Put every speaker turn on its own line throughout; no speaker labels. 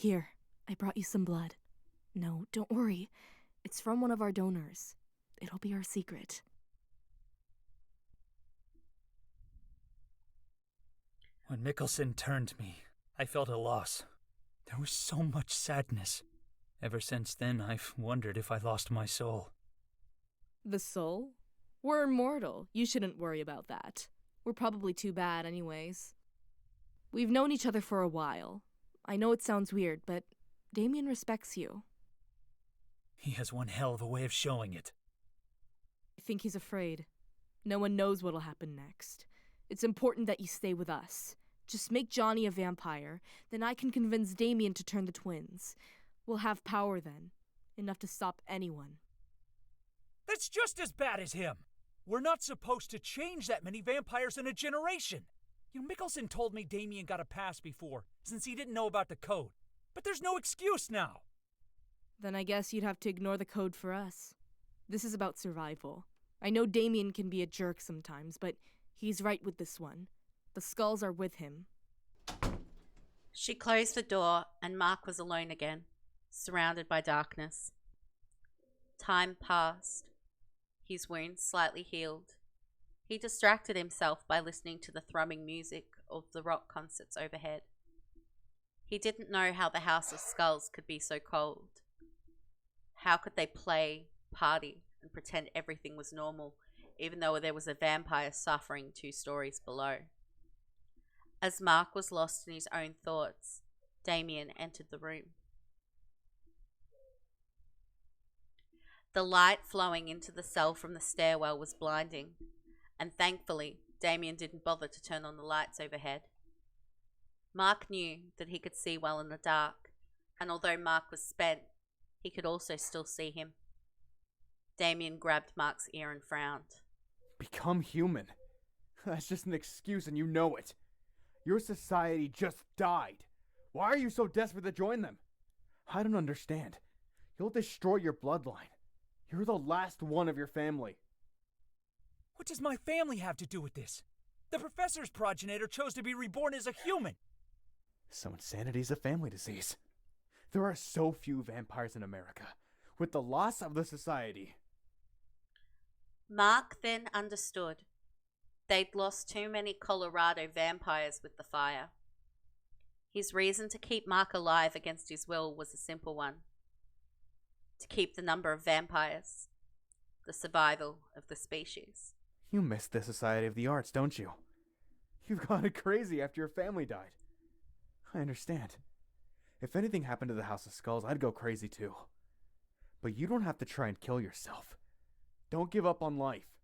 Here, I brought you some blood. No, don't worry. It's from one of our donors. It'll be our secret.
When Mikkelsen turned me, I felt a loss. There was so much sadness. Ever since then, I've wondered if I lost my soul.
The soul? We're immortal. You shouldn't worry about that. We're probably too bad anyways. We've known each other for a while. I know it sounds weird, but Damien respects you.
He has one hell of a way of showing it.
I think he's afraid. No one knows what'll happen next. It's important that you stay with us. Just make Johnny a vampire, then I can convince Damien to turn the twins. We'll have power then. Enough to stop anyone.
That's just as bad as him! We're not supposed to change that many vampires in a generation! Mikkelsen told me Damien got a pass before, since he didn't know about the code. But there's no excuse now!
Then I guess you'd have to ignore the code for us. This is about survival. I know Damien can be a jerk sometimes, but he's right with this one. The skulls are with him.
She closed the door, and Mark was alone again, surrounded by darkness. Time passed. His wounds slightly healed. He distracted himself by listening to the thrumming music of the rock concerts overhead. He didn't know how the House of Skulls could be so cold. How could they play, party, and pretend everything was normal, even though there was a vampire suffering 2 stories below? As Mark was lost in his own thoughts, Damien entered the room. The light flowing into the cell from the stairwell was blinding, and thankfully, Damien didn't bother to turn on the lights overhead. Mark knew that he could see well in the dark, and although Mark was spent, he could also still see him. Damien grabbed Mark's ear and frowned.
Become human? That's just an excuse and you know it. Your society just died. Why are you so desperate to join them? I don't understand. You'll destroy your bloodline. You're the last one of your family.
What does my family have to do with this? The professor's progenitor chose to be reborn as a human.
So insanity is a family disease. There are so few vampires in America. With the loss of the society.
Mark then understood. They'd lost too many Colorado vampires with the fire. His reason to keep Mark alive against his will was a simple one. To keep the number of vampires. The survival of the species.
You miss the Society of the Arts, don't you? You've gone crazy after your family died. I understand. If anything happened to the House of Skulls, I'd go crazy too. But you don't have to try and kill yourself. Don't give up on life.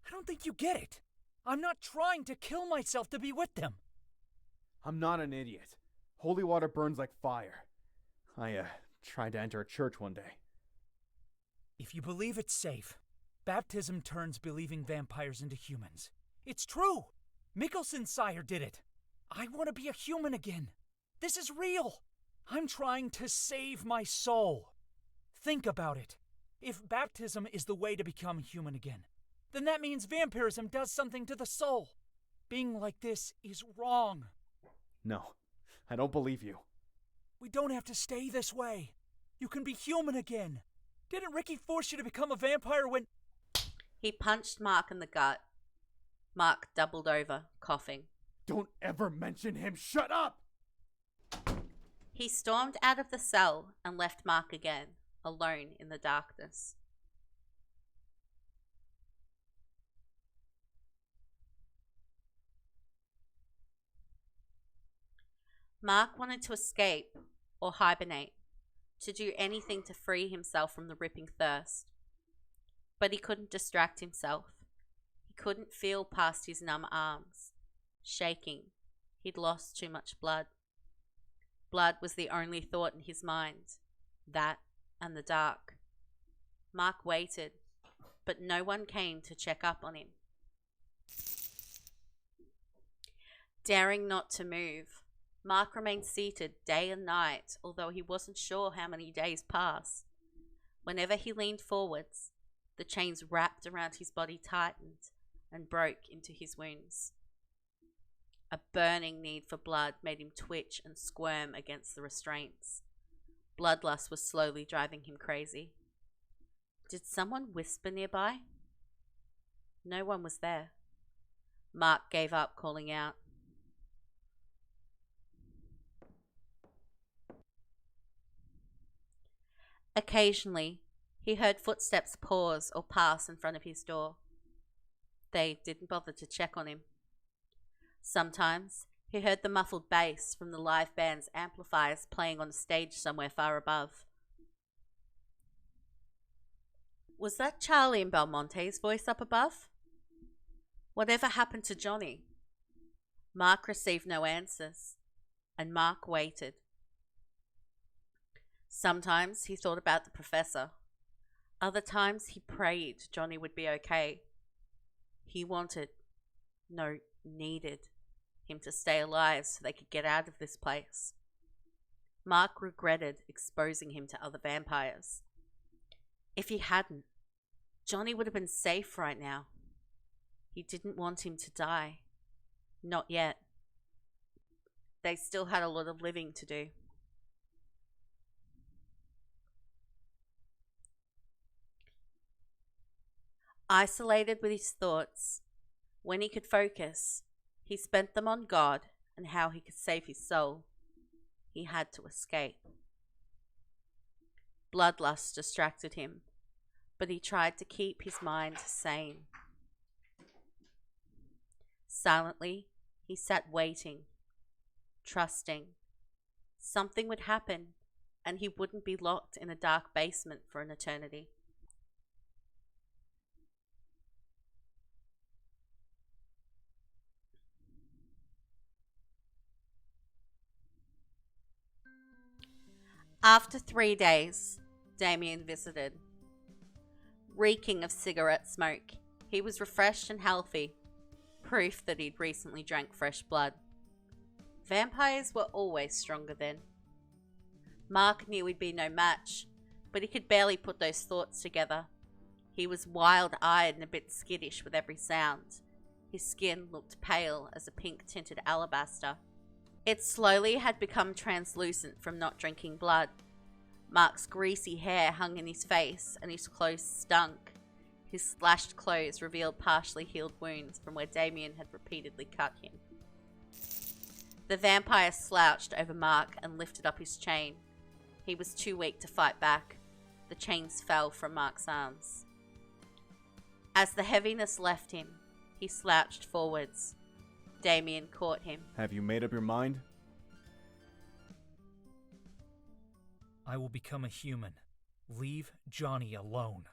I don't think you get it. I'm not trying to kill myself to be with them.
I'm not an idiot. Holy water burns like fire. I tried to enter a church one day.
If you believe it's safe, baptism turns believing vampires into humans. It's true. Mikkelsen's sire did it. I want to be a human again. This is real. I'm trying to save my soul. Think about it. If baptism is the way to become human again, then that means vampirism does something to the soul. Being like this is wrong.
No, I don't believe you.
We don't have to stay this way. You can be human again. Didn't Ricky force you to become a vampire when...
He punched Mark in the gut. Mark doubled over, coughing.
Don't ever mention him. Shut up!
He stormed out of the cell and left Mark again, alone in the darkness. Mark wanted to escape or hibernate, to do anything to free himself from the ripping thirst. But he couldn't distract himself. He couldn't feel past his numb arms. Shaking, he'd lost too much blood. Blood was the only thought in his mind. That and the dark. Mark waited, but no one came to check up on him. Daring not to move, Mark remained seated day and night, although he wasn't sure how many days passed. Whenever he leaned forwards, the chains wrapped around his body tightened and broke into his wounds. A burning need for blood made him twitch and squirm against the restraints. Bloodlust was slowly driving him crazy. Did someone whisper nearby? No one was there. Mark gave up calling out. Occasionally, he heard footsteps pause or pass in front of his door. They didn't bother to check on him. Sometimes, he heard the muffled bass from the live band's amplifiers playing on a stage somewhere far above. Was that Charlie and Belmonte's voice up above? Whatever happened to Johnny? Mark received no answers, and Mark waited. Sometimes he thought about the professor. Other times he prayed Johnny would be okay. He needed him to stay alive so they could get out of this place. Mark regretted exposing him to other vampires. If he hadn't, Johnny would have been safe right now. He didn't want him to die. Not yet. They still had a lot of living to do. Isolated with his thoughts, when he could focus, he spent them on God and how he could save his soul. He had to escape. Bloodlust distracted him, but he tried to keep his mind sane. Silently, he sat waiting, trusting. Something would happen, and he wouldn't be locked in a dark basement for an eternity. After 3 days, Damien visited. Reeking of cigarette smoke, he was refreshed and healthy, proof that he'd recently drank fresh blood. Vampires were always stronger then. Mark knew he'd be no match, but he could barely put those thoughts together. He was wild-eyed and a bit skittish with every sound. His skin looked pale as a pink-tinted alabaster. It slowly had become translucent from not drinking blood. Mark's greasy hair hung in his face and his clothes stunk. His slashed clothes revealed partially healed wounds from where Damien had repeatedly cut him. The vampire slouched over Mark and lifted up his chain. He was too weak to fight back. The chains fell from Mark's arms. As the heaviness left him, he slouched forwards. Damien caught him.
Have you made up your mind?
I will become a human. Leave Johnny alone.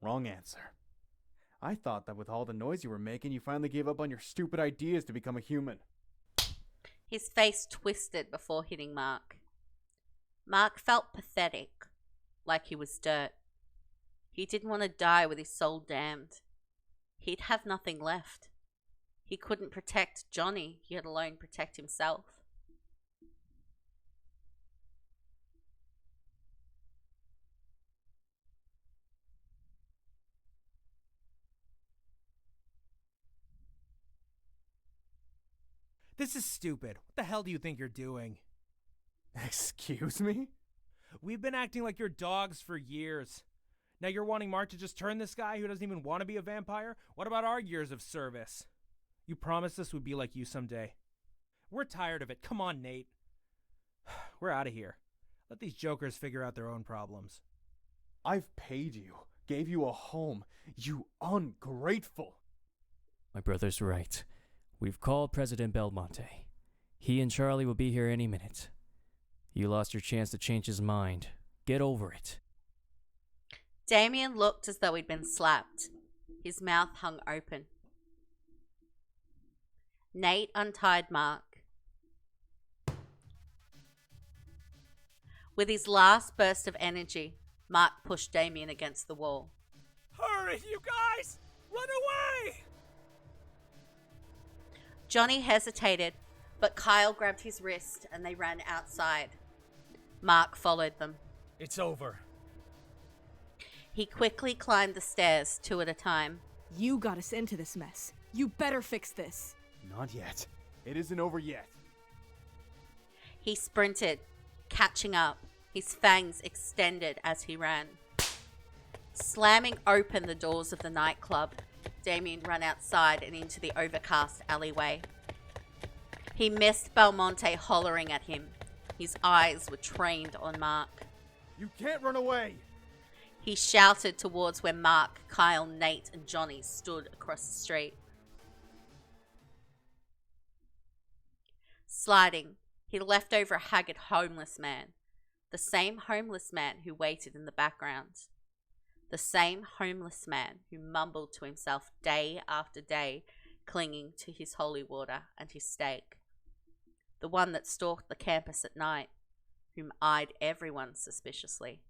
Wrong answer. I thought that with all the noise you were making, you finally gave up on your stupid ideas to become a human.
His face twisted before hitting Mark. Mark felt pathetic, like he was dirt. He didn't want to die with his soul damned. He'd have nothing left. He couldn't protect Johnny, yet alone protect himself.
This is stupid. What the hell do you think you're doing?
Excuse me?
We've been acting like your dogs for years. Now you're wanting Mark to just turn this guy who doesn't even want to be a vampire? What about our years of service? You promised us we'd be like you someday. We're tired of it. Come on, Nate. We're out of here. Let these jokers figure out their own problems.
I've paid you, gave you a home. You ungrateful.
My brother's right. We've called President Belmonte. He and Charlie will be here any minute. You lost your chance to change his mind. Get over it.
Damien looked as though he'd been slapped. His mouth hung open. Nate untied Mark. With his last burst of energy, Mark pushed Damien against the wall.
Hurry, you guys! Run away!
Johnny hesitated, but Kyle grabbed his wrist and they ran outside. Mark followed them.
It's over.
He quickly climbed the stairs 2 at a time.
You got us into this mess. You better fix this.
Not yet. It isn't over yet.
He sprinted, catching up, his fangs extended as he ran. Slamming open the doors of the nightclub, Damien ran outside and into the overcast alleyway. He missed Belmonte hollering at him. His eyes were trained on Mark.
You can't run away!
He shouted towards where Mark, Kyle, Nate, and Johnny stood across the street. Sliding, he left over a haggard homeless man. The same homeless man who waited in the background. The same homeless man who mumbled to himself day after day, clinging to his holy water and his steak. The one that stalked the campus at night, whom eyed everyone suspiciously.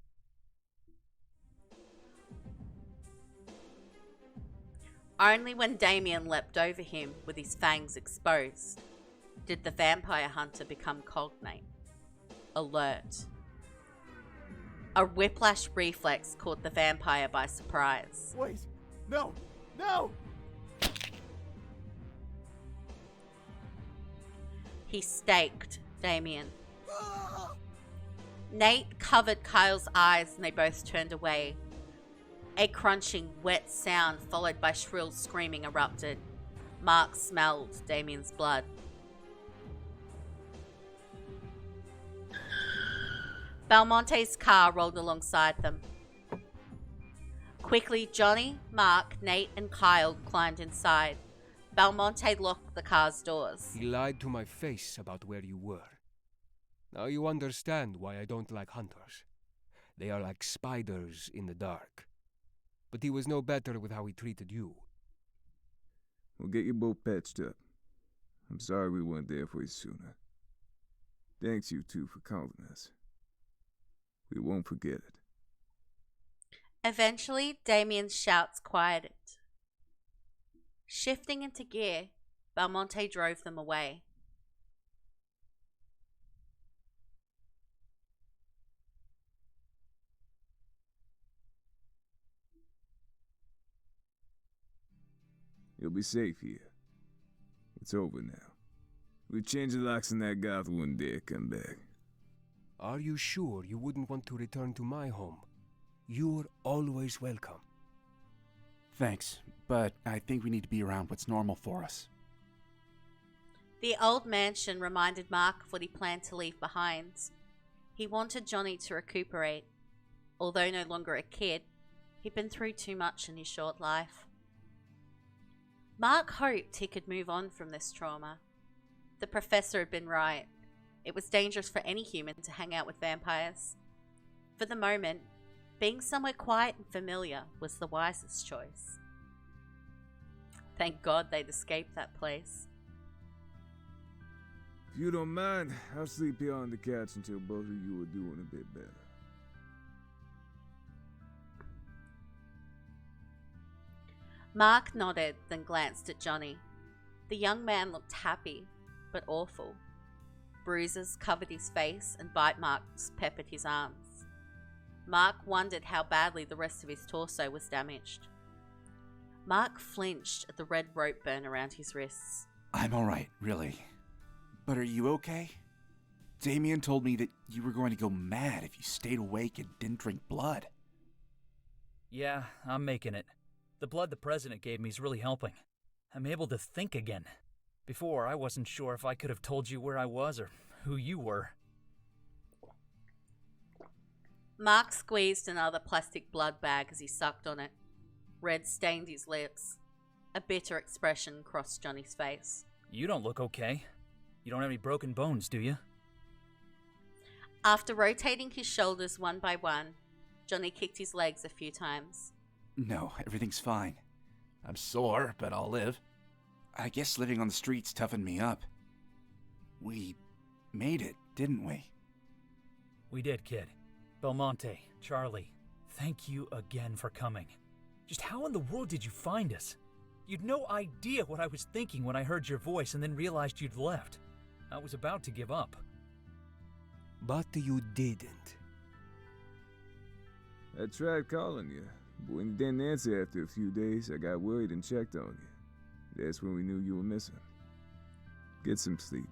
Only when Damien leapt over him with his fangs exposed did the vampire hunter become cognate, alert. A whiplash reflex caught the vampire by surprise.
Wait! No! No!
He staked Damien. Nate covered Kyle's eyes and they both turned away. A crunching, wet sound followed by shrill screaming erupted. Mark smelled Damien's blood. Belmonte's car rolled alongside them. Quickly, Johnny, Mark, Nate, and Kyle climbed inside. Belmonte locked the car's doors.
He lied to my face about where you were. Now you understand why I don't like hunters. They are like spiders in the dark. But he was no better with how he treated you.
We'll get you both patched up. I'm sorry we weren't there for you sooner. Thanks you two for calling us. We won't forget it.
Eventually, Damien's shouts quieted. Shifting into gear, Belmonte drove them away.
You'll be safe here. It's over now. We changed the locks and that goth wouldn't dare come back.
Are you sure you wouldn't want to return to my home? You're always welcome.
Thanks, but I think we need to be around what's normal for us.
The old mansion reminded Mark of what he planned to leave behind. He wanted Johnny to recuperate. Although no longer a kid, he'd been through too much in his short life. Mark hoped he could move on from this trauma. The professor had been right. It was dangerous for any human to hang out with vampires. For the moment, being somewhere quiet and familiar was the wisest choice. Thank God they'd escaped that place.
If you don't mind, I'll sleep here on the couch until both of you are doing a bit better.
Mark nodded, then glanced at Johnny. The young man looked happy, but awful. Bruises covered his face and bite marks peppered his arms. Mark wondered how badly the rest of his torso was damaged. Mark flinched at the red rope burn around his wrists.
I'm alright, really. But are you okay? Damien told me that you were going to go mad if you stayed awake and didn't drink blood.
Yeah, I'm making it. The blood the president gave me is really helping. I'm able to think again. Before, I wasn't sure if I could have told you where I was or who you were.
Mark squeezed another plastic blood bag as he sucked on it. Red stained his lips. A bitter expression crossed Johnny's face.
You don't look okay. You don't have any broken bones, do you?
After rotating his shoulders one by one, Johnny kicked his legs a few times.
No, everything's fine. I'm sore, but I'll live. I guess living on the streets toughened me up. We made it, didn't we?
We did, kid. Belmonte, Charlie, thank you again for coming. Just how in the world did you find us? You'd no idea what I was thinking when I heard your voice and then realized you'd left. I was about to give up.
But you didn't.
I tried calling you, but when you didn't answer after a few days, I got worried and checked on you. That's when we knew you were missing. Get some sleep.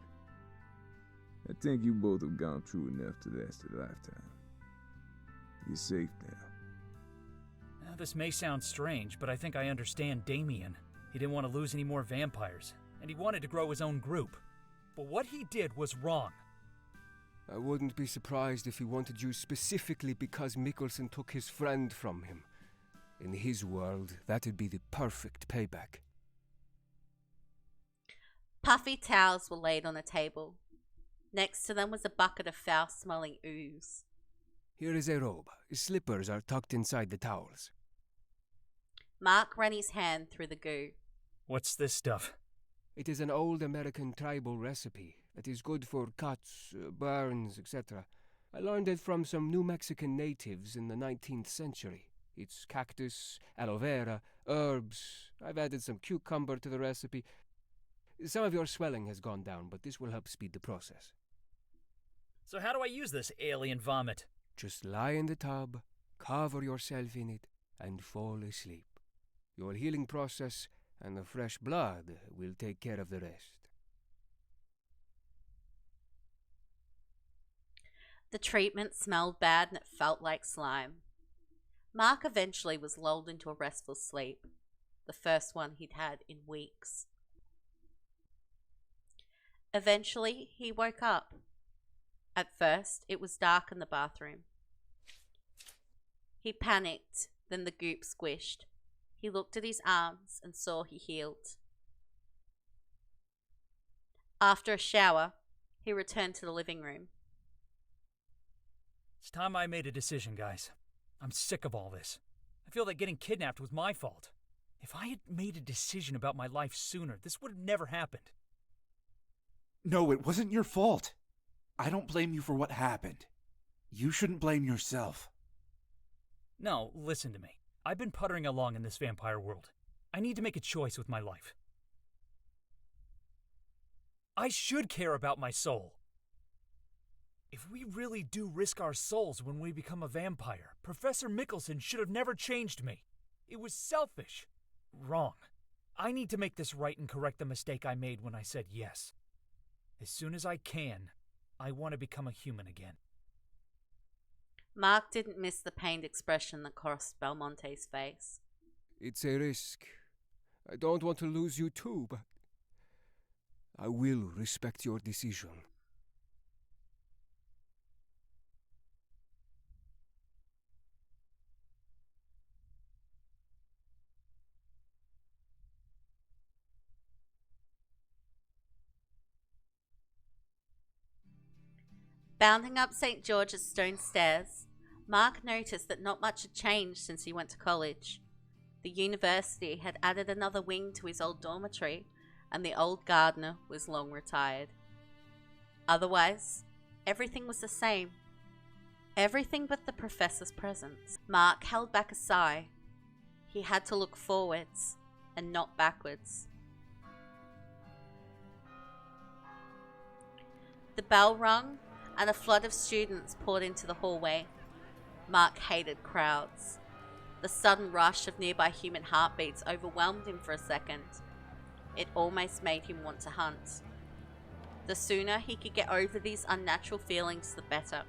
I think you both have gone through enough to last a lifetime. You're safe now.
Now, this may sound strange, but I think I understand Damien. He didn't want to lose any more vampires, and he wanted to grow his own group. But what he did was wrong.
I wouldn't be surprised if he wanted you specifically because Mikkelsen took his friend from him. In his world, that'd be the perfect payback.
Puffy towels were laid on a table. Next to them was a bucket of foul-smelling ooze.
Here is a robe. Slippers are tucked inside the towels.
Mark ran his hand through the goo.
What's this stuff?
It is an old American tribal recipe that is good for cuts, burns, etc. I learned it from some New Mexican natives in the 19th century. It's cactus, aloe vera, herbs. I've added some cucumber to the recipe. Some of your swelling has gone down, but this will help speed the process.
So how do I use this alien vomit?
Just lie in the tub, cover yourself in it, and fall asleep. Your healing process and the fresh blood will take care of the rest.
The treatment smelled bad and it felt like slime. Mark eventually was lulled into a restful sleep, the first one he'd had in weeks. Eventually, he woke up. At first, it was dark in the bathroom. He panicked, then the goop squished. He looked at his arms and saw he healed. After a shower, he returned to the living room.
It's time I made a decision, guys. I'm sick of all this. I feel that getting kidnapped was my fault. If I had made a decision about my life sooner, this would have never happened.
No, it wasn't your fault. I don't blame you for what happened. You shouldn't blame yourself.
No, listen to me. I've been puttering along in this vampire world. I need to make a choice with my life. I should care about my soul. If we really do risk our souls when we become a vampire, Professor Mikkelsen should have never changed me. It was selfish. Wrong. I need to make this right and correct the mistake I made when I said yes. As soon as I can, I want to become a human again.
Mark didn't miss the pained expression that crossed Belmonte's face.
It's a risk. I don't want to lose you too, but I will respect your decision.
Bounding up St. George's stone stairs, Mark noticed that not much had changed since he went to college. The university had added another wing to his old dormitory, and the old gardener was long retired. Otherwise, everything was the same. Everything but the professor's presence. Mark held back a sigh. He had to look forwards and not backwards. The bell rung, and a flood of students poured into the hallway. Mark hated crowds. The sudden rush of nearby human heartbeats overwhelmed him for a second. It almost made him want to hunt. The sooner he could get over these unnatural feelings, the better.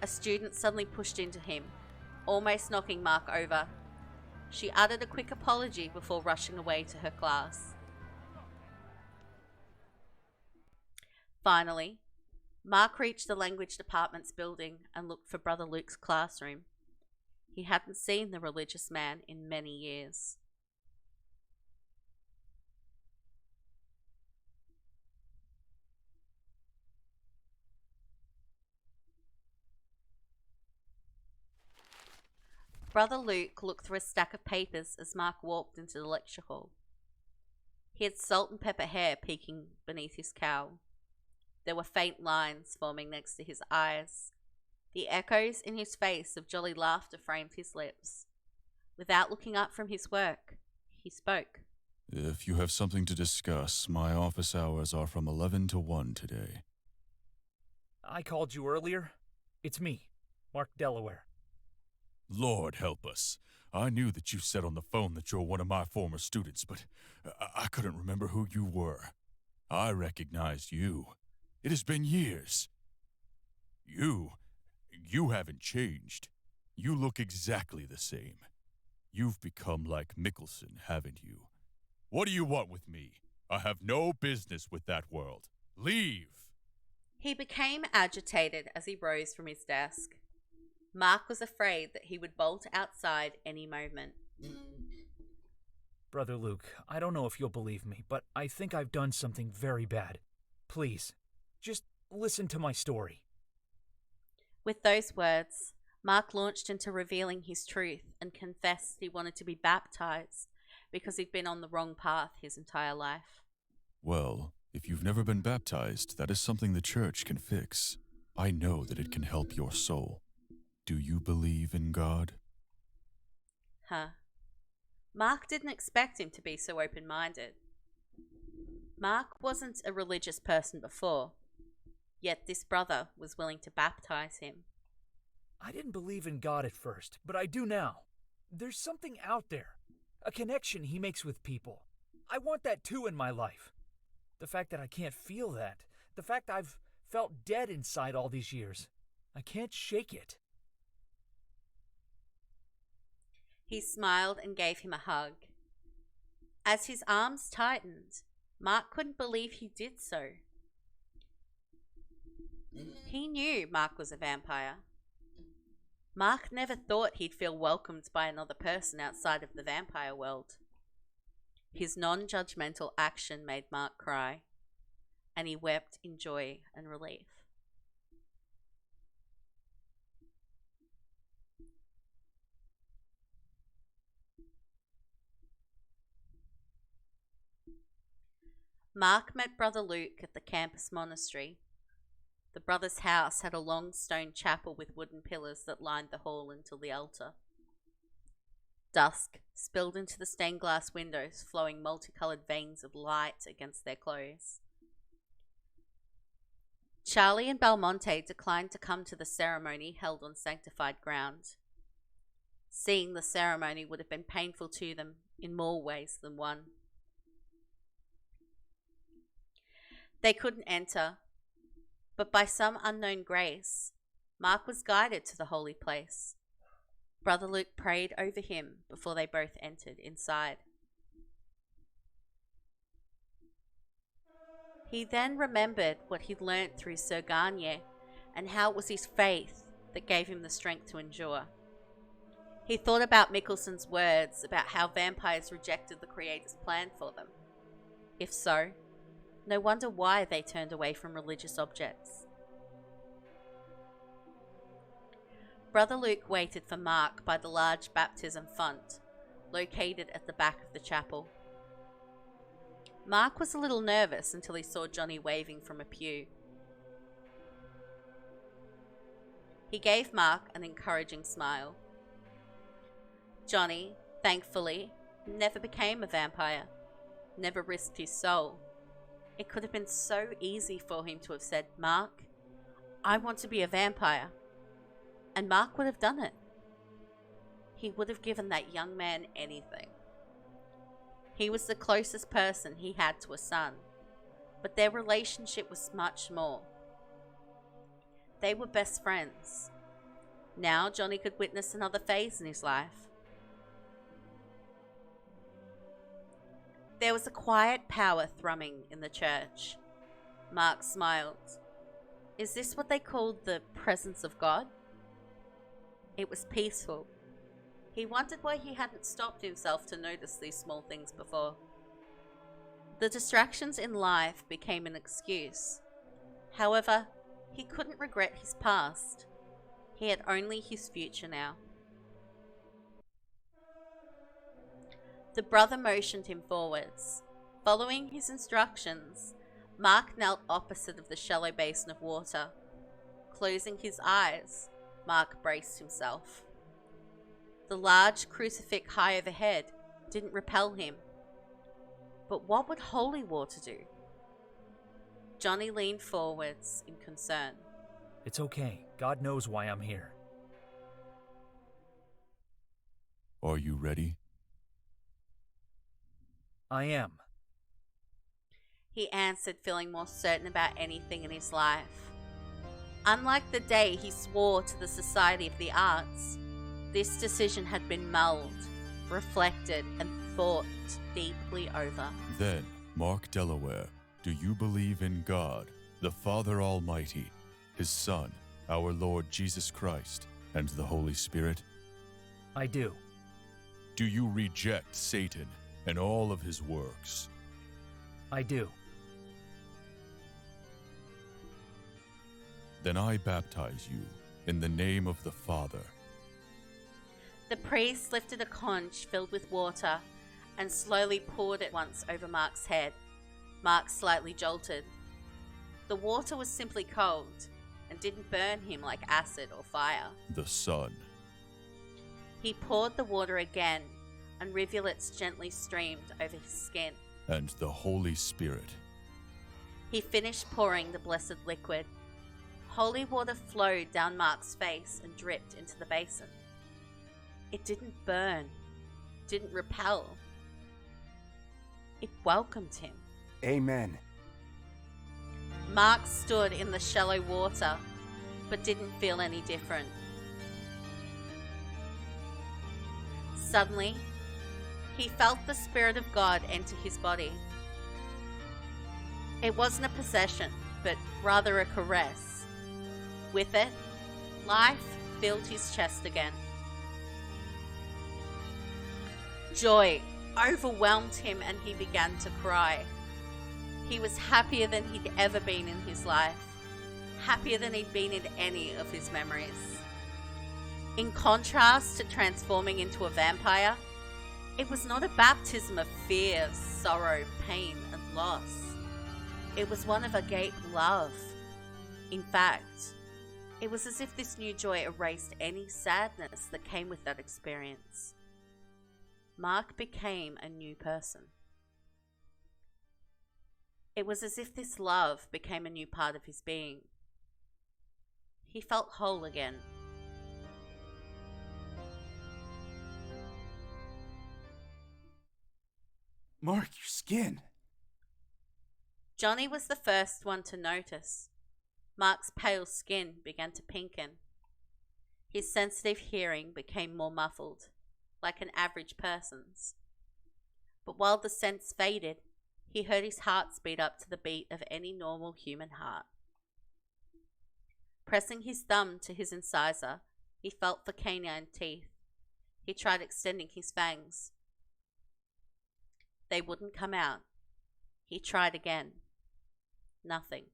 A student suddenly pushed into him, almost knocking Mark over. She uttered a quick apology before rushing away to her class. Finally, Mark reached the language department's building and looked for Brother Luke's classroom. He hadn't seen the religious man in many years. Brother Luke looked through a stack of papers as Mark walked into the lecture hall. He had salt and pepper hair peeking beneath his cowl. There were faint lines forming next to his eyes. The echoes in his face of jolly laughter framed his lips. Without looking up from his work, he spoke.
If you have something to discuss, my office hours are from 11 to 1 today.
I called you earlier. It's me, Mark Delaware.
Lord help us. I knew that you said on the phone that you're one of my former students, but I couldn't remember who you were. I recognized you. It has been years. You haven't changed. You look exactly the same. You've become like Mickelson, haven't you? What do you want with me? I have no business with that world. Leave!
He became agitated as he rose from his desk. Mark was afraid that he would bolt outside any moment.
Brother Luke, I don't know if you'll believe me, but I think I've done something very bad. Please, just listen to my story.
With those words, Mark launched into revealing his truth and confessed he wanted to be baptized because he'd been on the wrong path his entire life.
Well, if you've never been baptized, that is something the church can fix. I know that it can help your soul. Do you believe in God?
Huh. Mark didn't expect him to be so open-minded. Mark wasn't a religious person before, yet this brother was willing to baptize him.
I didn't believe in God at first, but I do now. There's something out there, a connection he makes with people. I want that too in my life. The fact that I can't feel that, the fact I've felt dead inside all these years, I can't shake it.
He smiled and gave him a hug. As his arms tightened, Mark couldn't believe he did so. He knew Mark was a vampire. Mark never thought he'd feel welcomed by another person outside of the vampire world. His non-judgmental action made Mark cry, and he wept in joy and relief. Mark met Brother Luke at the campus monastery. The brother's house had a long stone chapel with wooden pillars that lined the hall until the altar. Dusk spilled into the stained glass windows, flowing multicolored veins of light against their clothes. Charlie and Belmonte declined to come to the ceremony held on sanctified ground. Seeing the ceremony would have been painful to them in more ways than one. They couldn't enter, but by some unknown grace, Mark was guided to the holy place. Brother Luke prayed over him before they both entered inside. He then remembered what he'd learnt through Sir Garnier and how it was his faith that gave him the strength to endure. He thought about Mickelson's words about how vampires rejected the Creator's plan for them. If so, no wonder why they turned away from religious objects. Brother Luke waited for Mark by the large baptism font, located at the back of the chapel. Mark was a little nervous until he saw Johnny waving from a pew. He gave Mark an encouraging smile. Johnny, thankfully, never became a vampire, never risked his soul. It could have been so easy for him to have said, "Mark, I want to be a vampire." And Mark would have done it. He would have given that young man anything. He was the closest person he had to a son, but their relationship was much more. They were best friends. Now Johnny could witness another phase in his life. There was a quiet power thrumming in the church. Mark smiled. Is this what they called the presence of God? It was peaceful. He wondered why he hadn't stopped himself to notice these small things before. The distractions in life became an excuse. However, he couldn't regret his past. He had only his future now. The brother motioned him forwards. Following his instructions, Mark knelt opposite of the shallow basin of water. Closing his eyes, Mark braced himself. The large crucifix high overhead didn't repel him. But what would holy water do? Johnny leaned forwards in concern.
It's okay. God knows why I'm here.
Are you ready?
I am.
he answered, feeling more certain about anything in his life. Unlike the day he swore to the Society of the Arts, this decision had been mulled, reflected, and thought deeply over.
Then, Mark Delaware, do you believe in God, the Father Almighty, His Son, our Lord Jesus Christ, and the Holy Spirit?
I do.
Do you reject Satan and all of his works?
I do.
Then I baptize you in the name of the Father.
The priest lifted a conch filled with water and slowly poured it once over Mark's head. Mark slightly jolted. The water was simply cold and didn't burn him like acid or fire.
The Son.
He poured the water again, and rivulets gently streamed over his skin.
And the Holy Spirit.
He finished pouring the blessed liquid. Holy water flowed down Mark's face and dripped into the basin. It didn't burn, didn't repel. It welcomed him.
Amen.
Mark stood in the shallow water, but didn't feel any different. Suddenly, he felt the Spirit of God enter his body. It wasn't a possession, but rather a caress. With it, life filled his chest again. Joy overwhelmed him and he began to cry. He was happier than he'd ever been in his life, happier than he'd been in any of his memories. In contrast to transforming into a vampire, it was not a baptism of fear, sorrow, pain, and loss. It was one of agape love. In fact, it was as if this new joy erased any sadness that came with that experience. Mark became a new person. It was as if this love became a new part of his being. He felt whole again.
Mark, your skin.
Johnny was the first one to notice. Mark's pale skin began to pinken. His sensitive hearing became more muffled, like an average person's. But while the sense faded, he heard his heart speed up to the beat of any normal human heart. Pressing his thumb to his incisor, he felt for canine teeth. He tried extending his fangs. They wouldn't come out. He tried again. Nothing.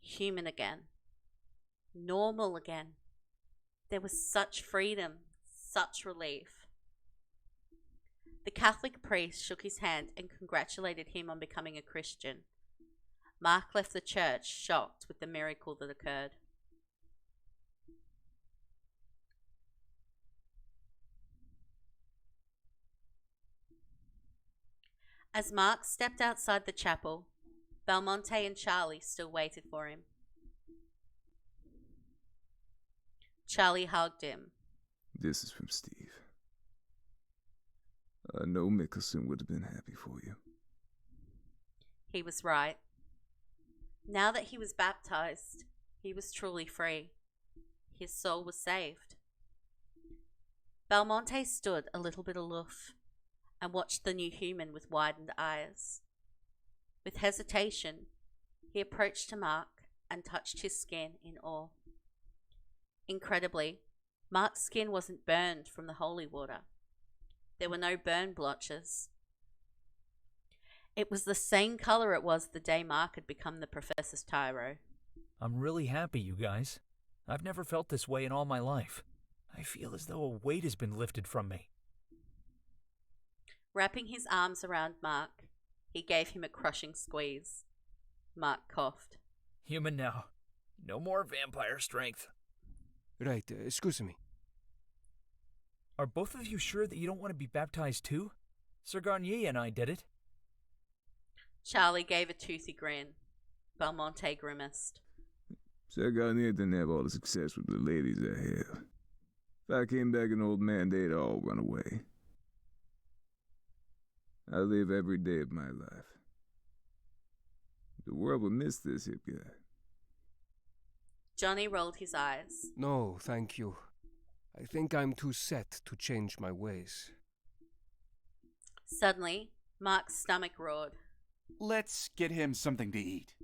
Human again. Normal again. There was such freedom, such relief. The Catholic priest shook his hand and congratulated him on becoming a Christian. Mark left the church shocked with the miracle that occurred. As Mark stepped outside the chapel, Belmonte and Charlie still waited for him. Charlie hugged him.
This is from Steve. I know Mickelson would have been happy for you.
He was right. Now that he was baptized, he was truly free. His soul was saved. Belmonte stood a little bit aloof and watched the new human with widened eyes. With hesitation, he approached to Mark and touched his skin in awe. Incredibly, Mark's skin wasn't burned from the holy water. There were no burn blotches. It was the same color it was the day Mark had become the Professor's tyro.
I'm really happy, you guys. I've never felt this way in all my life. I feel as though a weight has been lifted from me.
Wrapping his arms around Mark, he gave him a crushing squeeze. Mark coughed.
Human now. No more vampire strength.
Right, excuse me.
Are both of you sure that you don't want to be baptized too? Sir Garnier and I did it.
Charlie gave a toothy grin. Belmonte grimaced.
Sir Garnier didn't have all the success with the ladies I have. If I came back an old man, they'd all run away. I live every day of my life, The world will miss this hip guy.
Johnny rolled his eyes.
No, thank you. I think I'm too set to change my ways.
Suddenly, Mark's stomach roared.
Let's get him something to eat.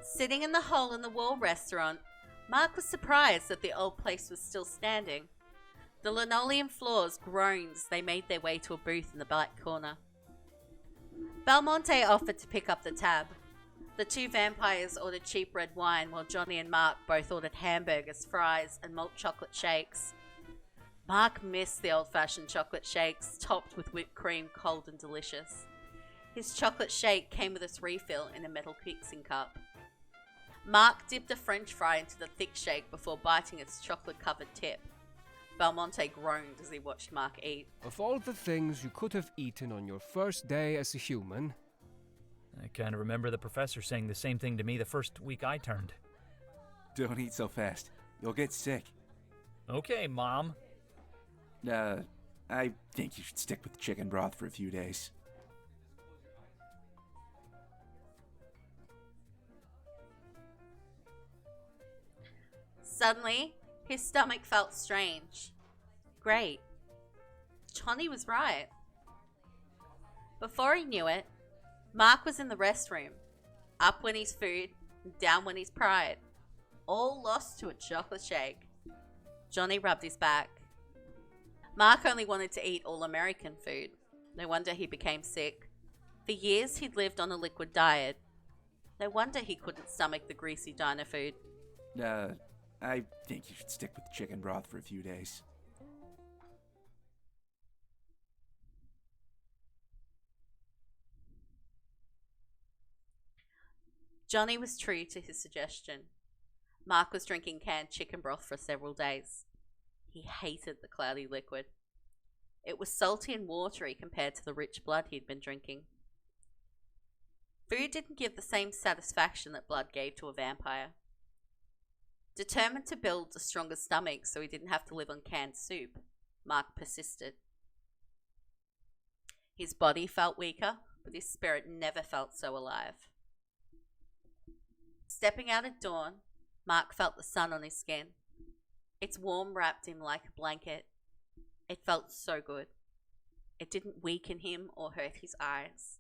Sitting in the hole-in-the-wall restaurant, Mark was surprised that the old place was still standing. The linoleum floors groaned as they made their way to a booth in the back corner. Belmonte offered to pick up the tab. The two vampires ordered cheap red wine while Johnny and Mark both ordered hamburgers, fries, and malt chocolate shakes. Mark missed the old-fashioned chocolate shakes, topped with whipped cream, cold and delicious. His chocolate shake came with its refill in a metal mixing cup. Mark dipped a french fry into the thick shake before biting its chocolate-covered tip. Belmonte groaned as he watched Mark eat.
Of all the things you could have eaten on your first day as a human...
I kind of remember the professor saying the same thing to me the first week I turned.
Don't eat so fast. You'll get sick.
Okay, Mom.
I think you should stick with chicken broth for a few days.
Suddenly, his stomach felt strange. Great. Johnny was right. Before he knew it, Mark was in the restroom. Up went his food, and down went his pride. All lost to a chocolate shake. Johnny rubbed his back. Mark only wanted to eat all-American food. No wonder he became sick. For years he'd lived on a liquid diet. No wonder he couldn't stomach the greasy diner food.
I think you should stick with chicken broth for a few days.
Johnny was true to his suggestion. Mark was drinking canned chicken broth for several days. He hated the cloudy liquid. It was salty and watery compared to the rich blood he'd been drinking. Food didn't give the same satisfaction that blood gave to a vampire. Determined to build a stronger stomach so he didn't have to live on canned soup, Mark persisted. His body felt weaker, but his spirit never felt so alive. Stepping out at dawn, Mark felt the sun on his skin. Its warmth wrapped him like a blanket. It felt so good. It didn't weaken him or hurt his eyes.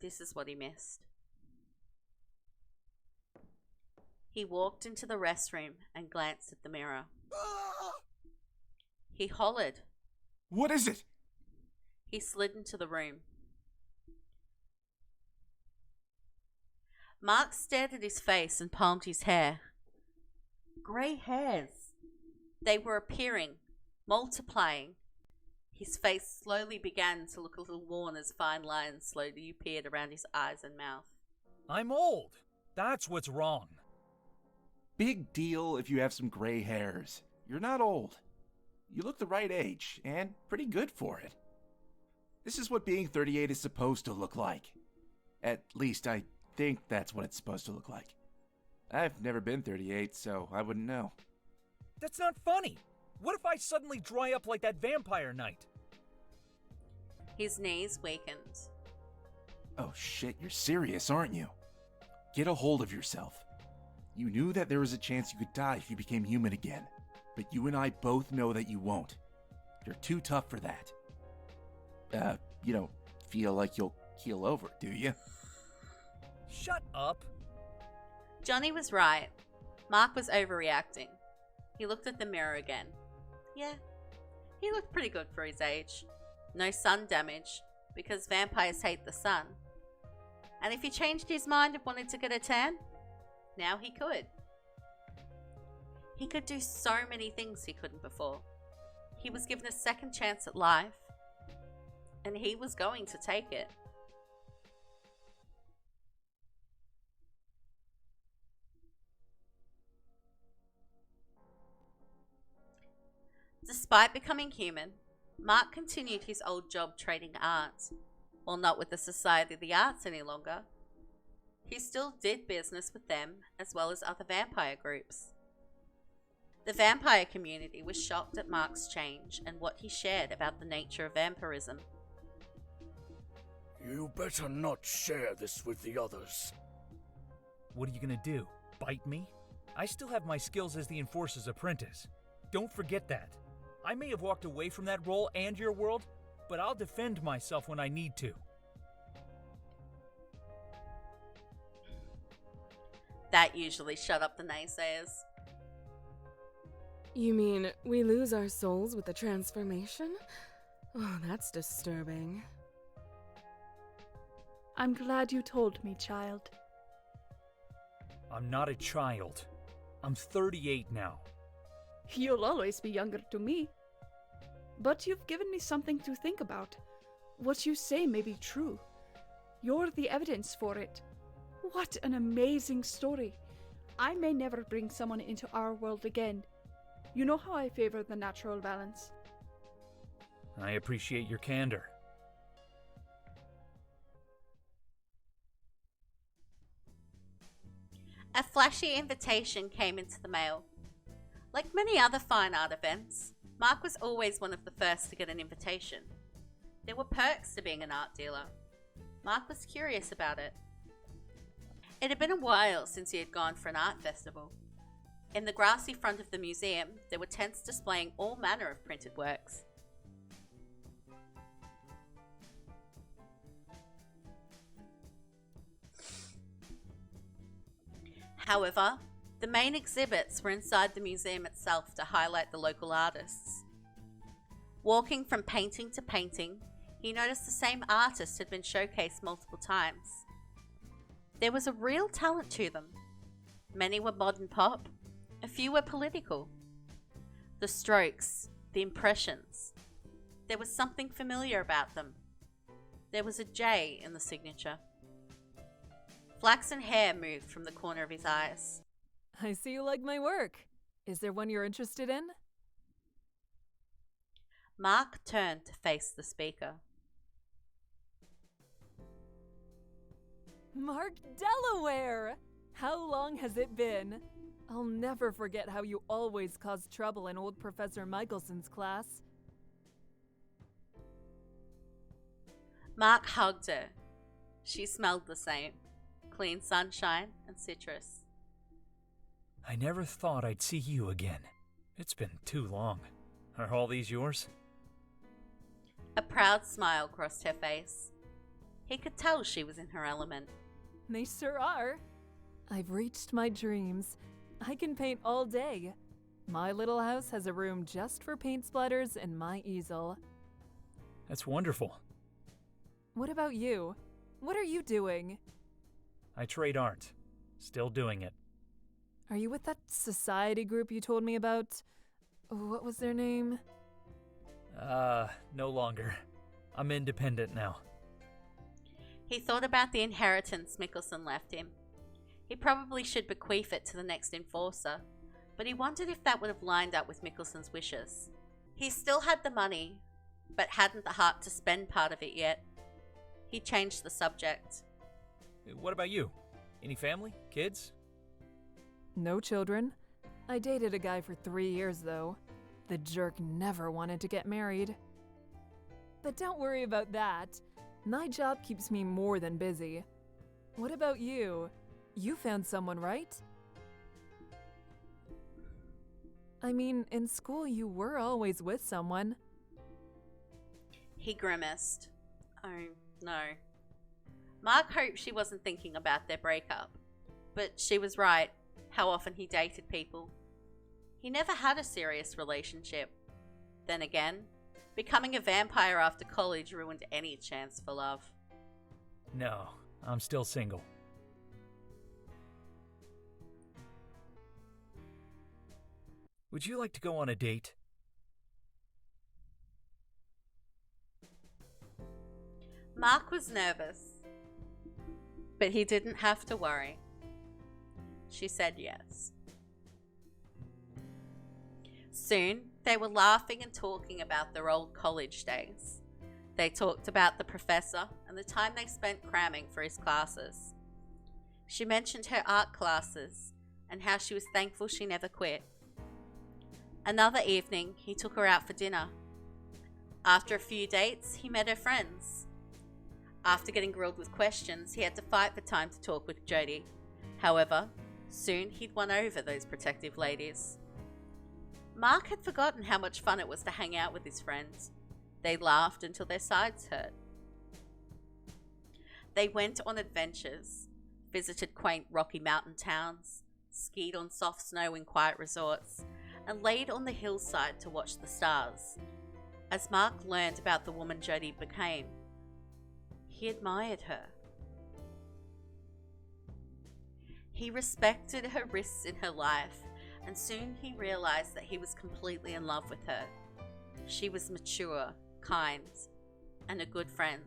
This is what he missed. He walked into the restroom and glanced at the mirror. He hollered.
What is it?
He slid into the room. Mark stared at his face and palmed his hair. Grey hairs. They were appearing, multiplying. His face slowly began to look a little worn as fine lines slowly appeared around his eyes and mouth.
I'm old. That's what's wrong.
Big deal if you have some gray hairs. You're not old. You look the right age, and pretty good for it. This is what being 38 is supposed to look like. At least I think that's what it's supposed to look like. I've never been 38, so I wouldn't know.
That's not funny. What if I suddenly dry up like that vampire knight?
His knees weakened.
Oh shit, you're serious, aren't you? Get a hold of yourself. You knew that there was a chance you could die if you became human again, but you and I both know that you won't. You're too tough for that. You don't feel like you'll keel over, do you?
Shut up.
Johnny was right. Mark was overreacting. He looked at the mirror again. Yeah, he looked pretty good for his age. No sun damage, because vampires hate the sun. And if he changed his mind and wanted to get a tan, now he could. He could do so many things he couldn't before. He was given a second chance at life, and he was going to take it. Despite becoming human, Mark continued his old job trading art. While not with the Society of the Arts any longer, he still did business with them as well as other vampire groups. The vampire community was shocked at Mark's change and what he shared about the nature of vampirism.
You better not share this with the others.
What are you gonna do? Bite me? I still have my skills as the Enforcer's apprentice. Don't forget that. I may have walked away from that role and your world, but I'll defend myself when I need to.
That usually shut up the naysayers.
You mean we lose our souls with the transformation? Oh, that's disturbing.
I'm glad you told me, child.
I'm not a child. I'm 38 now.
You'll always be younger to me. But you've given me something to think about. What you say may be true. You're the evidence for it. What an amazing story. I may never bring someone into our world again. You know how I favor the natural balance.
I appreciate your candor.
A flashy invitation came into the mail. Like many other fine art events, Mark was always one of the first to get an invitation. There were perks to being an art dealer. Mark was curious about it. It had been a while since he had gone for an art festival. In the grassy front of the museum, there were tents displaying all manner of printed works. However, the main exhibits were inside the museum itself to highlight the local artists. Walking from painting to painting, he noticed the same artist had been showcased multiple times. There was a real talent to them. Many were modern pop, a few were political. The strokes, the impressions. There was something familiar about them. There was a J in the signature. Flaxen hair moved from the corner of his eyes.
I see you like my work. Is there one you're interested in?
Mark turned to face the speaker.
Mark Delaware! How long has it been? I'll never forget how you always caused trouble in old Professor Michelson's class.
Mark hugged her. She smelled the same. Clean sunshine and citrus.
I never thought I'd see you again. It's been too long. Are all these yours?
A proud smile crossed her face. He could tell she was in her element.
They sure are. I've reached my dreams. I can paint all day. My little house has a room just for paint splatters and my easel.
That's wonderful.
What about you? What are you doing?
I trade art. Still doing it.
Are you with that society group you told me about? What was their name?
No longer. I'm independent now.
He thought about the inheritance Mickelson left him. He probably should bequeath it to the next enforcer, but he wondered if that would have lined up with Mickelson's wishes. He still had the money, but hadn't the heart to spend part of it yet. He changed the subject.
What about you? Any family? Kids?
No children. I dated a guy for 3 years, though. The jerk never wanted to get married. But don't worry about that. My job keeps me more than busy. What about you? You found someone, right? I mean, in school you were always with someone.
He grimaced. Oh, no. Mark hoped she wasn't thinking about their breakup. But she was right. How often he dated people. He never had a serious relationship. Then again, becoming a vampire after college ruined any chance for love.
No, I'm still single. Would you like to go on a date?
Mark was nervous, but he didn't have to worry. She said yes. Soon, they were laughing and talking about their old college days. They talked about the professor and the time they spent cramming for his classes. She mentioned her art classes and how she was thankful she never quit. Another evening, he took her out for dinner. After a few dates, he met her friends. After getting grilled with questions, he had to fight for time to talk with Jody. However, soon he'd won over those protective ladies. Mark had forgotten how much fun it was to hang out with his friends. They laughed until their sides hurt. They went on adventures, visited quaint Rocky Mountain towns, skied on soft snow in quiet resorts, and laid on the hillside to watch the stars. As Mark learned about the woman Jody became, he admired her. He respected her risks in her life, and soon he realized that he was completely in love with her. She was mature, kind, and a good friend.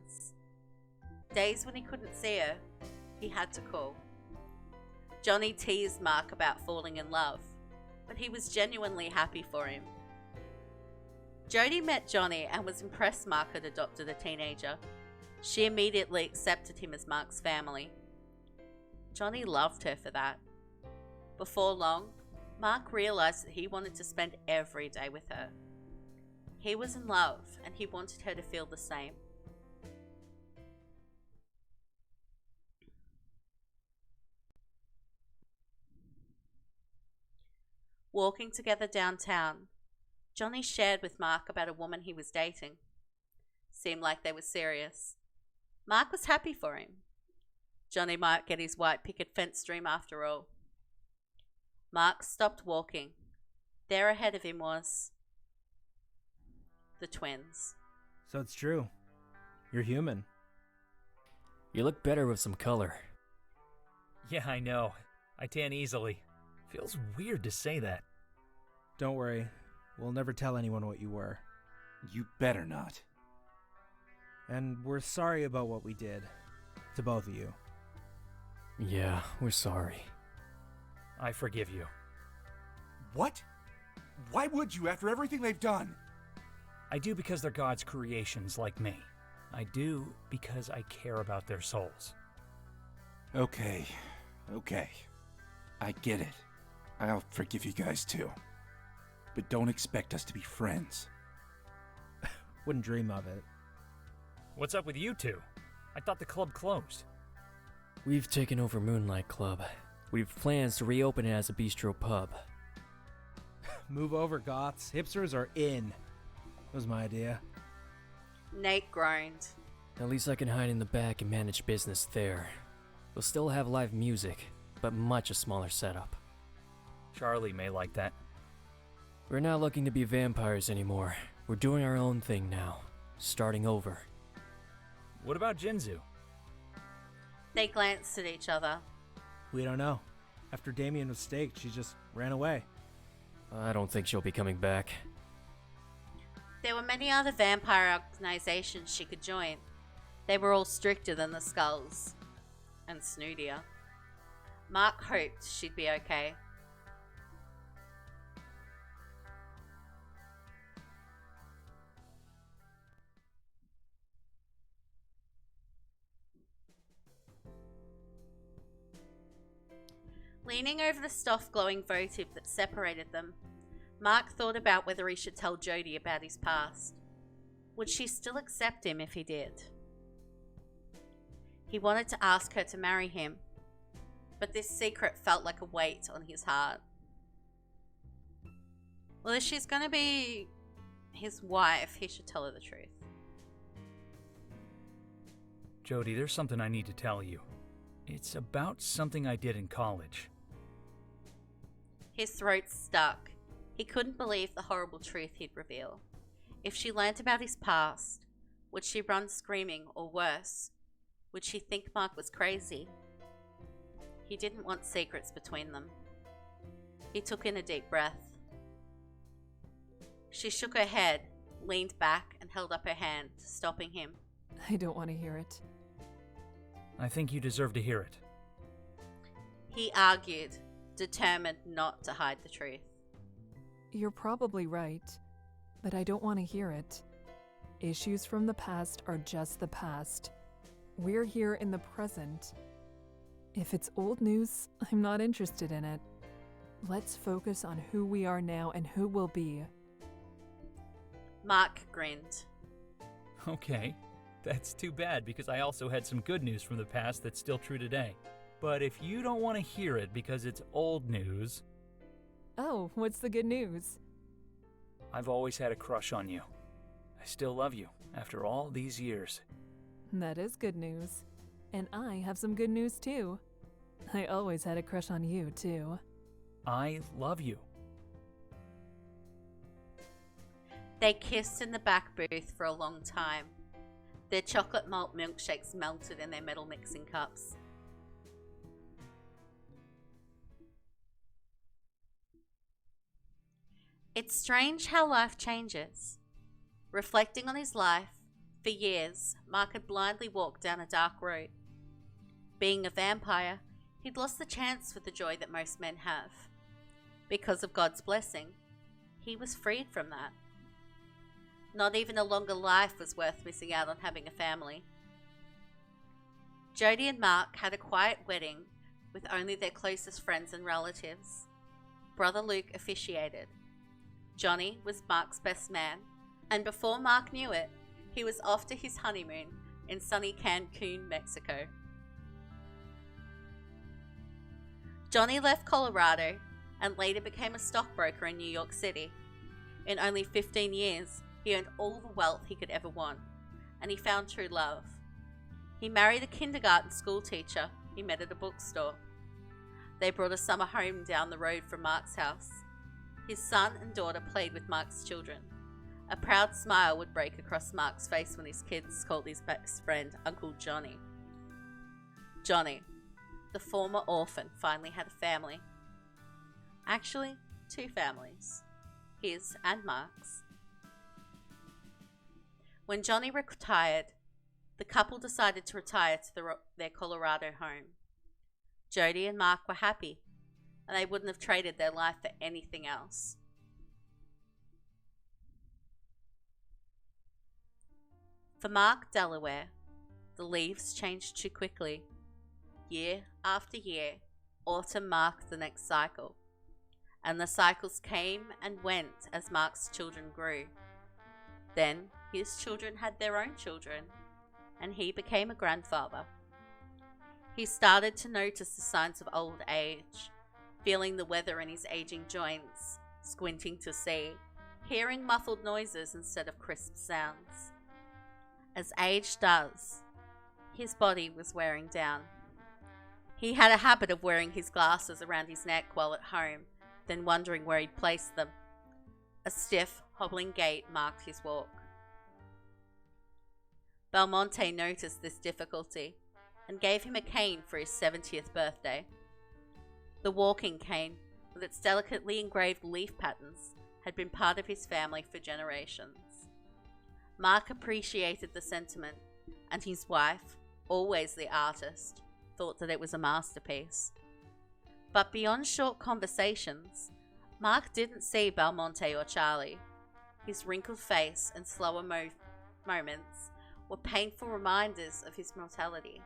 Days when he couldn't see her, he had to call. Johnny teased Mark about falling in love, but he was genuinely happy for him. Jody met Johnny and was impressed Mark had adopted a teenager. She immediately accepted him as Mark's family. Johnny loved her for that. Before long, Mark realized that he wanted to spend every day with her. He was in love, and he wanted her to feel the same. Walking together downtown, Johnny shared with Mark about a woman he was dating. Seemed like they were serious. Mark was happy for him. Johnny might get his white picket fence dream after all. Mark stopped walking. There ahead of him was the twins.
So it's true. You're human.
You look better with some color.
Yeah, I know. I tan easily. Feels weird to say that.
Don't worry. We'll never tell anyone what you were.
You better not.
And we're sorry about what we did. To both of you.
Yeah, we're sorry.
I forgive you.
What? Why would you after everything they've done?
I do because they're God's creations like me. I do because I care about their souls.
Okay. I get it. I'll forgive you guys too. But don't expect us to be friends.
Wouldn't dream of it.
What's up with you two? I thought the club closed.
We've taken over Moonlight Club. We've plans to reopen it as a bistro pub.
Move over, goths. Hipsters are in. That was my idea.
Nate groaned.
At least I can hide in the back and manage business there. We'll still have live music, but much a smaller setup.
Charlie may like that.
We're not looking to be vampires anymore. We're doing our own thing now. Starting over.
What about Jinzu?
They glanced at each other.
We don't know. After Damien was staked, she just ran away.
I don't think she'll be coming back.
There were many other vampire organizations she could join. They were all stricter than the Skulls. And snootier. Mark hoped she'd be okay. Leaning over the soft glowing votive that separated them, Mark thought about whether he should tell Jody about his past. Would she still accept him if he did? He wanted to ask her to marry him, but this secret felt like a weight on his heart. Well, if she's going to be his wife, he should tell her the truth.
Jody, there's something I need to tell you. It's about something I did in college.
His throat stuck. He couldn't believe the horrible truth he'd reveal. If she learnt about his past, would she run screaming, or worse, would she think Mark was crazy? He didn't want secrets between them. He took in a deep breath. She shook her head, leaned back, and held up her hand, stopping him.
I don't want to hear it.
I think you deserve to hear it.
He argued, determined not to hide the truth.
You're probably right, but I don't want to hear it. Issues from the past are just the past. We're here in the present. If it's old news, I'm not interested in it. Let's focus on who we are now and who we'll be.
Mark grinned.
Okay, that's too bad because I also had some good news from the past that's still true today. But if you don't want to hear it because it's old news...
Oh, what's the good news?
I've always had a crush on you. I still love you after all these years.
That is good news. And I have some good news too. I always had a crush on you too.
I love you.
They kissed in the back booth for a long time. Their chocolate malt milkshakes melted in their metal mixing cups. It's strange how life changes. Reflecting on his life, for years, Mark had blindly walked down a dark road. Being a vampire, he'd lost the chance for the joy that most men have. Because of God's blessing, he was freed from that. Not even a longer life was worth missing out on having a family. Jody and Mark had a quiet wedding with only their closest friends and relatives. Brother Luke officiated. Johnny was Mark's best man, and before Mark knew it, he was off to his honeymoon in sunny Cancun, Mexico. Johnny left Colorado and later became a stockbroker in New York City. In only 15 years, he earned all the wealth he could ever want, and he found true love. He married a kindergarten school teacher he met at a bookstore. They brought a summer home down the road from Mark's house. His son and daughter played with Mark's children. A proud smile would break across Mark's face when his kids called his best friend Uncle Johnny. Johnny, the former orphan, finally had a family. Actually, 2 families, his and Mark's. When Johnny retired, the couple decided to retire to their Colorado home. Jody and Mark were happy, and they wouldn't have traded their life for anything else. For Mark Delaware, the leaves changed too quickly. Year after year, autumn marked the next cycle, and the cycles came and went as Mark's children grew. Then his children had their own children, and he became a grandfather. He started to notice the signs of old age, feeling the weather in his aging joints, squinting to see, hearing muffled noises instead of crisp sounds. As age does, his body was wearing down. He had a habit of wearing his glasses around his neck while at home, then wondering where he'd place them. A stiff, hobbling gait marked his walk. Belmonte noticed this difficulty and gave him a cane for his 70th birthday. The walking cane, with its delicately engraved leaf patterns, had been part of his family for generations. Mark appreciated the sentiment, and his wife, always the artist, thought that it was a masterpiece. But beyond short conversations, Mark didn't see Belmonte or Charlie. His wrinkled face and slower moments were painful reminders of his mortality.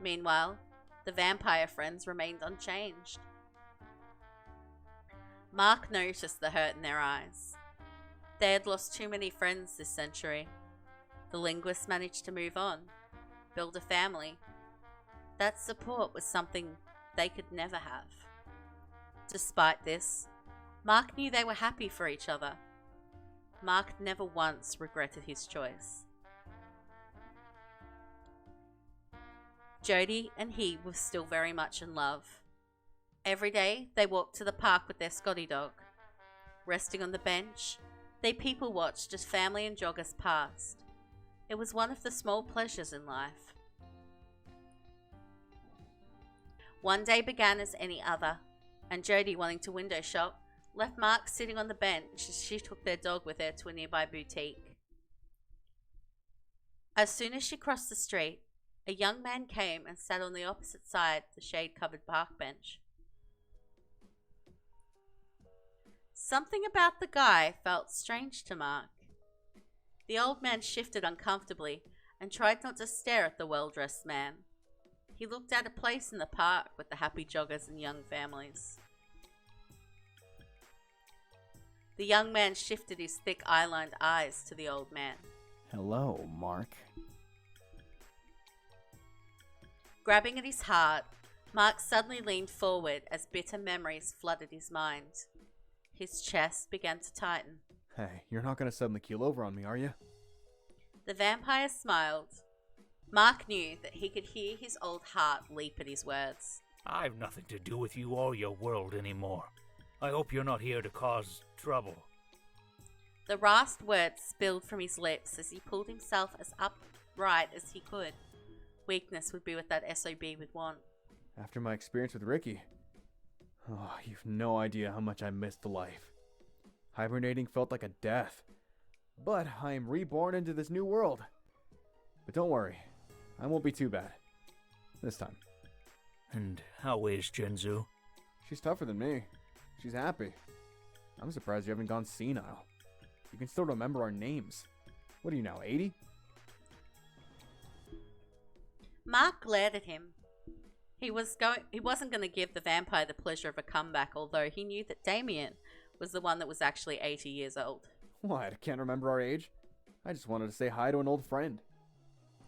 Meanwhile, the vampire friends remained unchanged. Mark noticed the hurt in their eyes. They had lost too many friends this century. The linguists managed to move on, build a family. That support was something they could never have. Despite this, Mark knew they were happy for each other. Mark never once regretted his choice. Jody and he were still very much in love. Every day they walked to the park with their Scotty dog. Resting on the bench, they people watched as family and joggers passed. It was one of the small pleasures in life. One day began as any other, and Jody, wanting to window shop, left Mark sitting on the bench as she took their dog with her to a nearby boutique. As soon as she crossed the street, a young man came and sat on the opposite side of the shade-covered park bench. Something about the guy felt strange to Mark. The old man shifted uncomfortably and tried not to stare at the well-dressed man. He looked out of place in the park with the happy joggers and young families. The young man shifted his thick eye-lined eyes to the old man.
Hello, Mark.
Grabbing at his heart, Mark suddenly leaned forward as bitter memories flooded his mind. His chest began to tighten.
Hey, you're not gonna suddenly keel over on me, are you?
The vampire smiled. Mark knew that he could hear his old heart leap at his words.
I've nothing to do with you or your world anymore. I hope you're not here to cause trouble.
The rasped words spilled from his lips as he pulled himself as upright as he could. Weakness would be what that SOB would want.
After my experience with Ricky, you've no idea how much I missed the life. Hibernating felt like a death. But I am reborn into this new world. But don't worry, I won't be too bad. This time.
And how is Jinzu?
She's tougher than me. She's happy. I'm surprised you haven't gone senile. You can still remember our names. What are you now, 80?
Mark glared at him. He wasn't going to give the vampire the pleasure of a comeback, although he knew that Damien was the one that was actually 80 years old.
What, I can't remember our age? I just wanted to say hi to an old friend.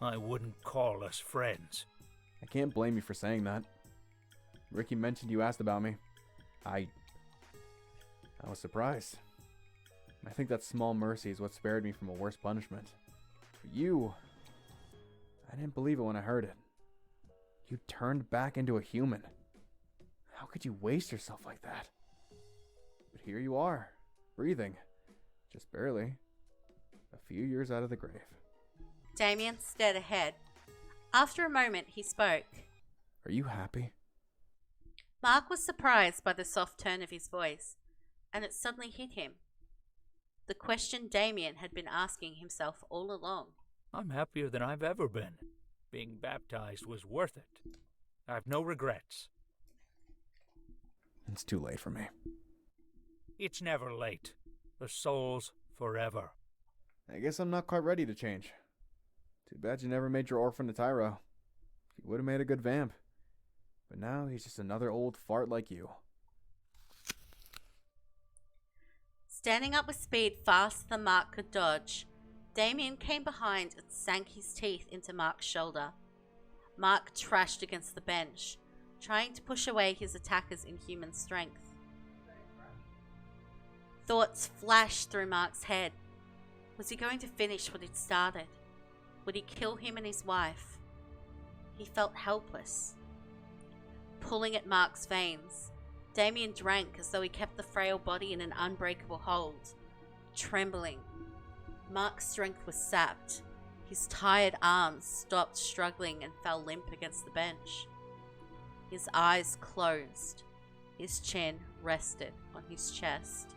I wouldn't call us friends.
I can't blame you for saying that. Ricky mentioned you asked about me. I was surprised. I think that small mercy is what spared me from a worse punishment. But you... I didn't believe it when I heard it. You turned back into a human. How could you waste yourself like that? But here you are, breathing. Just barely. A few years out of the grave.
Damien stared ahead. After a moment, he spoke.
Are you happy?
Mark was surprised by the soft tone of his voice, and it suddenly hit him. The question Damien had been asking himself all along.
I'm happier than I've ever been. Being baptized was worth it. I have no regrets.
It's too late for me.
It's never late. The soul's forever.
I guess I'm not quite ready to change. Too bad you never made your orphan a Tyro. He would have made a good vamp. But now he's just another old fart like you.
Standing up with speed faster than Mark could dodge, Damien came behind and sank his teeth into Mark's shoulder. Mark trashed against the bench, trying to push away his attacker's inhuman strength. Thoughts flashed through Mark's head. Was he going to finish what he'd started? Would he kill him and his wife? He felt helpless. Pulling at Mark's veins, Damien drank as though he kept the frail body in an unbreakable hold. Trembling, Mark's strength was sapped. His tired arms stopped struggling and fell limp against the bench. His eyes closed. His chin rested on his chest.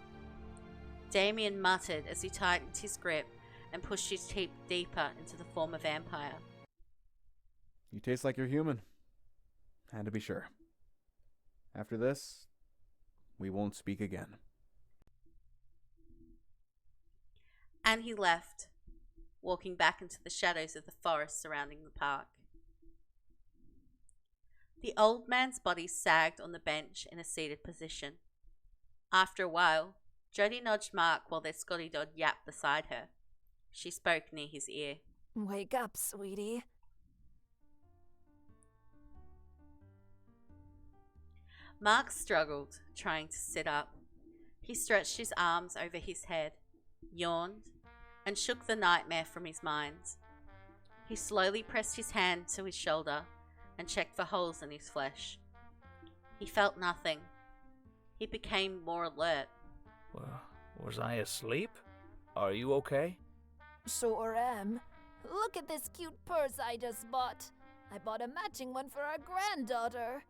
Damien muttered as he tightened his grip and pushed his teeth deeper into the former vampire.
You taste like you're human. Had to be sure. After this, we won't speak again.
And he left, walking back into the shadows of the forest surrounding the park. The old man's body sagged on the bench in a seated position. After a while, Jody nudged Mark while their Scotty dog yapped beside her. She spoke near his ear.
Wake up, sweetie.
Mark struggled, trying to sit up. He stretched his arms over his head, yawned, and shook the nightmare from his mind. He slowly pressed his hand to his shoulder and checked for holes in his flesh. He felt nothing. He became more alert.
Well, was I asleep? Are you okay?
Sure am. Look at this cute purse I just bought. I bought a matching one for our granddaughter.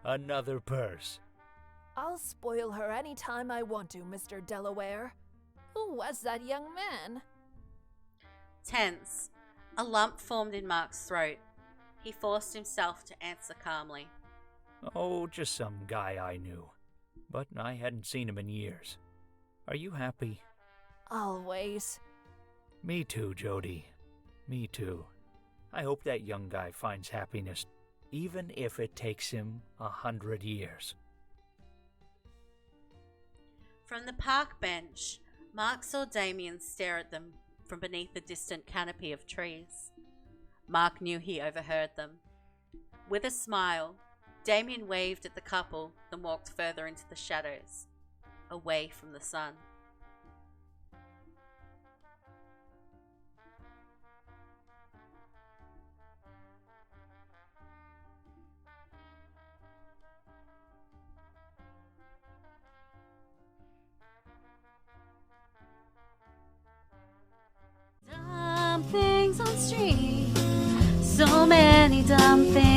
Another purse.
I'll spoil her any time I want to, Mr. Delaware. Who was that young man?
Tense, a lump formed in Mark's throat. He forced himself to answer calmly.
Oh, just some guy I knew. But I hadn't seen him in years. Are you happy?
Always.
Me too, Jody. Me too. I hope that young guy finds happiness, even if it takes him 100 years.
From the park bench, Mark saw Damien stare at them from beneath the distant canopy of trees. Mark knew he overheard them. With a smile, Damien waved at the couple, then walked further into the shadows, away from the sun.
Dumb things on street, so many dumb things.